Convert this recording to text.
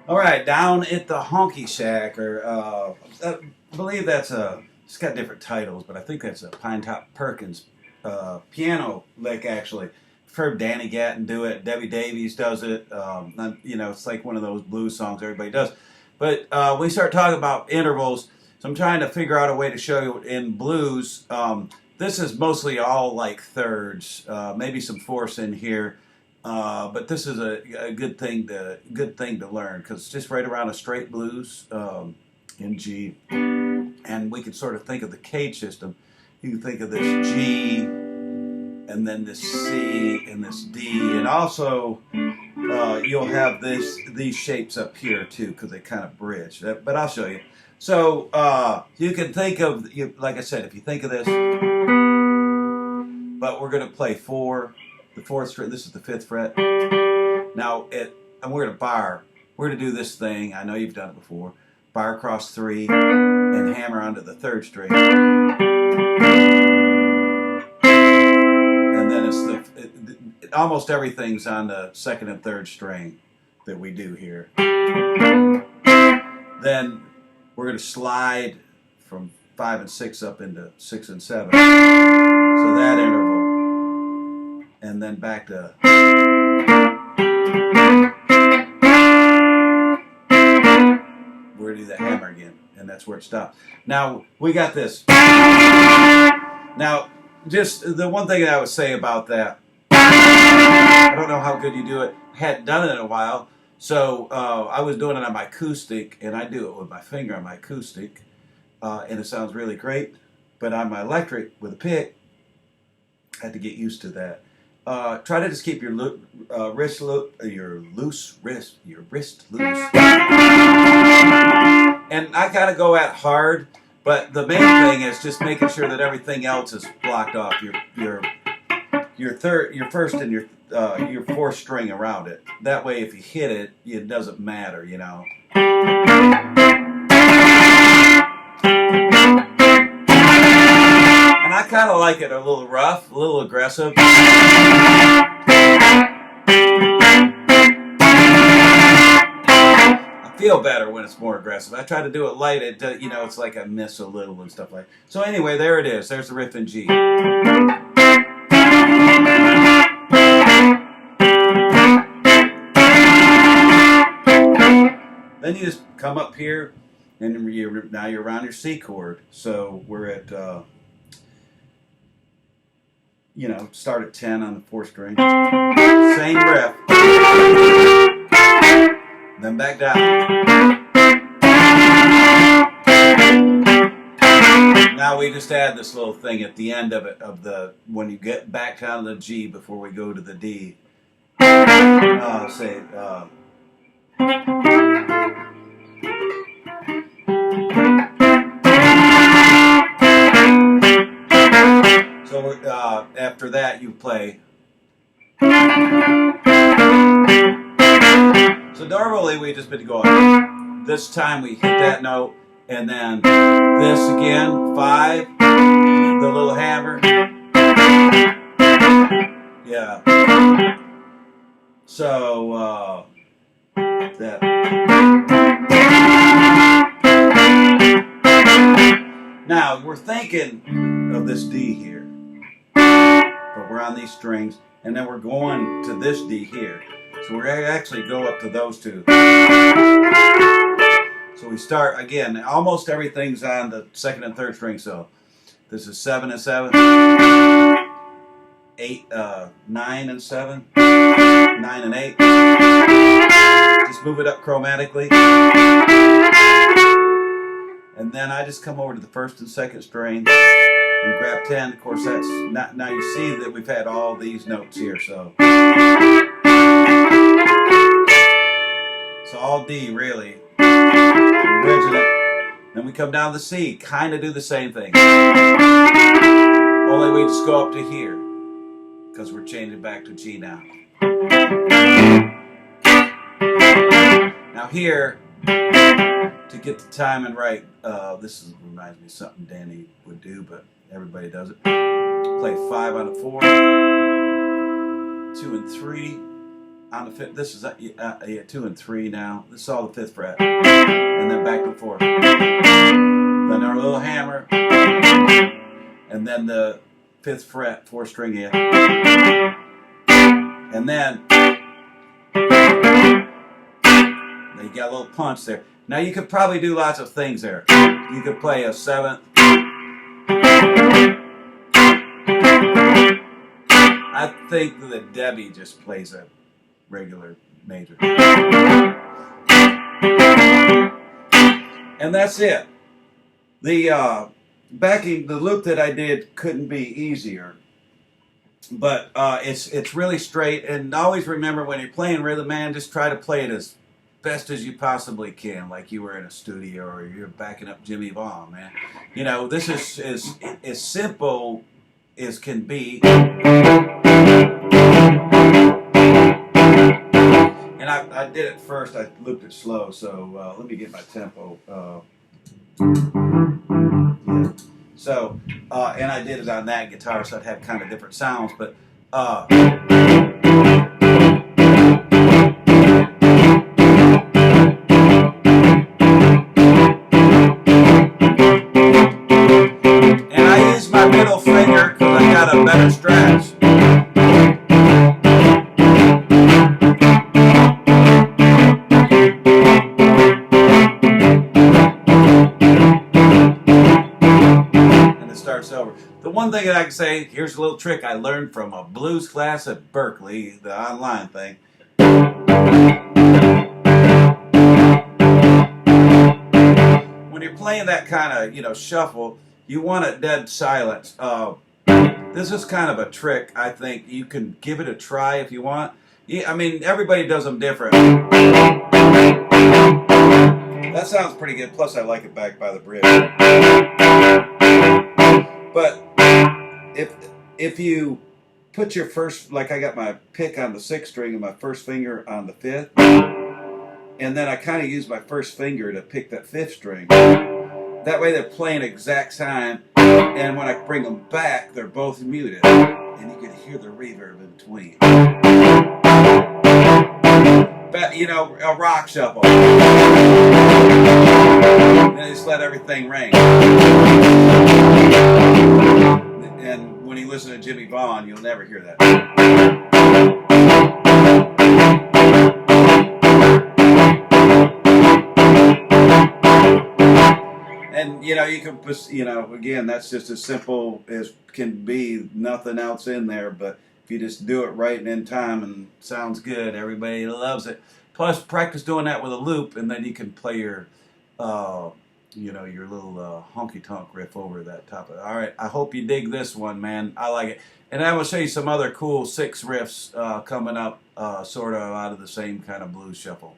All right, down at the Honky Shack, or I believe that's a. It's got different titles, but I think that's a Pine Top Perkins piano lick. Actually, I've heard Danny Gatton do it. Debbie Davies does it. It's like one of those blues songs everybody does. But we start talking about intervals, so I'm trying to figure out a way to show you in blues. This is mostly all like thirds, maybe some fourths in here. But this is a good thing to learn because it's just right around a straight blues in G, and we can sort of think of the cage system. You can think of this G, and then this C, and this D, and also you'll have these shapes up here too because they kind of bridge. But I'll show you. So you can think of, like I said, if you think of this, but we're going to play four. The fourth string, this is the fifth fret. Now, and we're going to bar. We're going to do this thing. I know you've done it before. Bar across three and hammer onto the third string. And then almost everything's on the second and third string that we do here. Then we're going to slide from 5 and 6 up into 6 and 7. So that interval. And then back to. We're going to do the hammer again, and that's where it stops. Now, we got this. Now, just the one thing I would say about that, I don't know how good you do it. I hadn't done it in a while, so I was doing it on my acoustic, and I do it with my finger on my acoustic, and it sounds really great. But on my electric with a pick, I had to get used to that. Try to just keep your wrist loose. And I gotta go at hard, but the main thing is just making sure that everything else is blocked off. Your first, and your fourth string around it. That way, if you hit it, it doesn't matter, you know. And I kind of like it a little rough, a little aggressive. I feel better when it's more aggressive. I try to do it light. It's like I miss a little and stuff like that. So anyway, there it is. There's the riff in G. Then you just come up here, and now you're around your C chord. So we're at, start at 10 on the fourth string. Same riff. Then back down. Now we just add this little thing at the end of it, when you get back down to the G before we go to the D. So after that you play. So normally we just been going. This time we hit that note, and then this again, 5, the little hammer. Yeah. So that. Now we're thinking of this D here, but we're on these strings, and then we're going to this D here. So we're going to actually go up to those two. So we start again. Almost everything's on the second and third string. So this is 7 and 7, 8, 9 and 7, 9 and 8. Just move it up chromatically. And then I just come over to the first and second string and grab 10. Of course, that's not, now you see that we've had all these notes here. So all D really. Original. Then we come down to C, kind of do the same thing. Only we just go up to here because we're changing back to G now. Now here, to get the timing right, this reminds me of something Danny would do, but everybody does it. Play 5 on the 4, 2 and 3 on the 5th. This is 2 and 3 now. This is all the 5th fret, and then back to 4. Then our little hammer, and then the 5th fret, 4 string here, and then you got a little punch there. Now you could probably do lots of things there. You could play a 7th. I think that Debbie just plays a regular major. And that's it. The backing, the loop that I did couldn't be easier. But it's really straight. And always remember, when you're playing rhythm, man, just try to play it as best as you possibly can, like you were in a studio or you're backing up Jimmy Vaughn, man. You know, this is as simple as can be. And I did it first, I looped it slow, so let me get my tempo. Yeah. So, and I did it on that guitar, so it had kind of different sounds, but and I use my middle finger because I got a better stretch. Over. The one thing that I can say, here's a little trick I learned from a blues class at Berkeley, the online thing. When you're playing that kind of, shuffle, you want it dead silent. This is kind of a trick, I think. You can give it a try if you want. I mean, everybody does them different. That sounds pretty good. Plus, I like it back by the bridge. But if you put your first, like I got my pick on the 6th string and my first finger on the 5th, and then I kind of use my first finger to pick that 5th string. That way they're playing exact time, and when I bring them back, they're both muted, and you can hear the reverb in between. But, a rock shuffle. And just let everything ring. And when you listen to Jimmy Vaughn, you'll never hear that. And you can, again, that's just as simple as can be. Nothing else in there, but if you just do it right and in time and sounds good, everybody loves it. Plus, practice doing that with a loop, and then you can play your your little honky-tonk riff over that top of it. All right, I hope you dig this one, man. I like it. And I will show you some other cool 6 riffs coming up, sort of out of the same kind of blues shuffle.